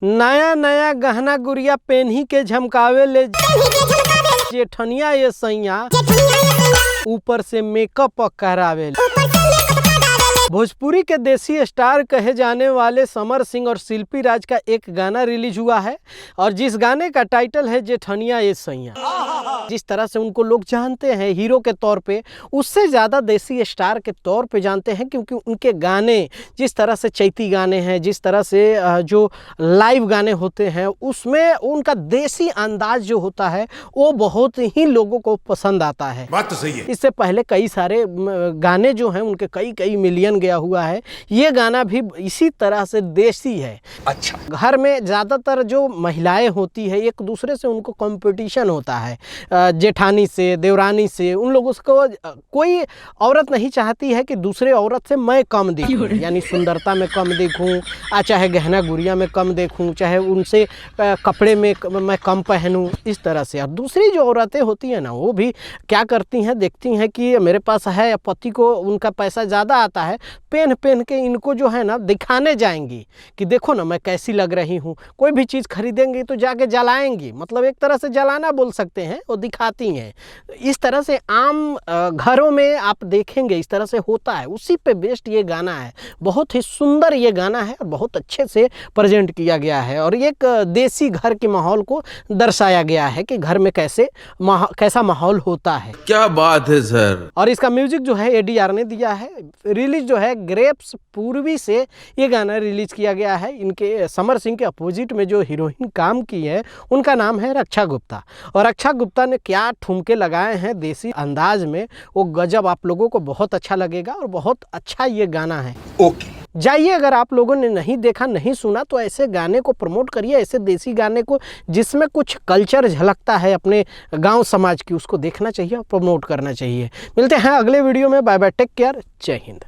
नया नया गहना गुड़िया पेन्ही के झमकावे ले जेठनिया ये सैया ऊपर से मेकअप करावे। भोजपुरी के देसी स्टार कहे जाने वाले समर सिंह और शिल्पी राज का एक गाना रिलीज हुआ है और जिस गाने का टाइटल है जेठनिया ये सैया। जिस तरह से उनको लोग जानते हैं हीरो के तौर पे, उससे ज़्यादा देसी स्टार के तौर पे जानते हैं, क्योंकि उनके गाने जिस तरह से चैती गाने हैं, जिस तरह से जो लाइव गाने होते हैं, उसमें उनका देसी अंदाज जो होता है वो बहुत ही लोगों को पसंद आता है। बात तो सही है। इससे पहले कई सारे गाने जो हैं उनके कई मिलियन गया हुआ है। ये गाना भी इसी तरह से देसी है। अच्छा, घर में ज़्यादातर जो महिलाएं होती है एक दूसरे से उनको कंपटीशन होता है, जेठानी से, देवरानी से। उन लोगों को कोई औरत नहीं चाहती है कि दूसरे औरत से मैं कम दिखूं, यानी सुंदरता में कम दिखूं, चाहे गहना गुड़िया में कम देखूं, चाहे उनसे कपड़े में मैं कम पहनूं, इस तरह से। और दूसरी जो औरतें होती हैं ना, वो भी क्या करती हैं, देखती हैं कि मेरे पास है, पति को उनका पैसा ज़्यादा आता है, पहन के इनको जो है ना दिखाने जाएंगी कि देखो ना मैं कैसी लग रही हूँ। कोई भी चीज़ खरीदेंगी तो जाके जलाएंगी, मतलब एक तरह से जलाना बोल सकते हैं, वो दिखाती हैं। इस तरह से आम घरों में आप देखेंगे इस तरह से होता है। उसी पे बेस्ड ये गाना है। बहुत ही सुंदर ये गाना है और बहुत अच्छे से प्रेजेंट किया गया है और एक देसी घर के माहौल को दर्शाया गया है कि घर में कैसा माहौल होता है। क्या बात है सर। और इसका म्यूजिक जो है ADR ने दिया है। रिलीज जो है ग्रेप्स पूर्वी से ये गाना रिलीज किया गया है। इनके समर सिंह के अपोजिट में जो हीरोइन काम की है उनका नाम है रक्षा गुप्ता। और रक्षा गुप्ता ने क्या ठुमके लगाए हैं देसी अंदाज में, वो गजब। आप लोगों को बहुत अच्छा लगेगा और बहुत अच्छा ये गाना है। ओके, जाइए, अगर आप लोगों ने नहीं देखा, नहीं सुना, तो ऐसे गाने को प्रमोट करिए, ऐसे देसी गाने को जिसमें कुछ कल्चर झलकता है अपने गांव समाज की, उसको देखना चाहिए और प्रमोट करना चाहिए। मिलते हैं अगले वीडियो में। बाय बाय, टेक केयर, जय हिंद।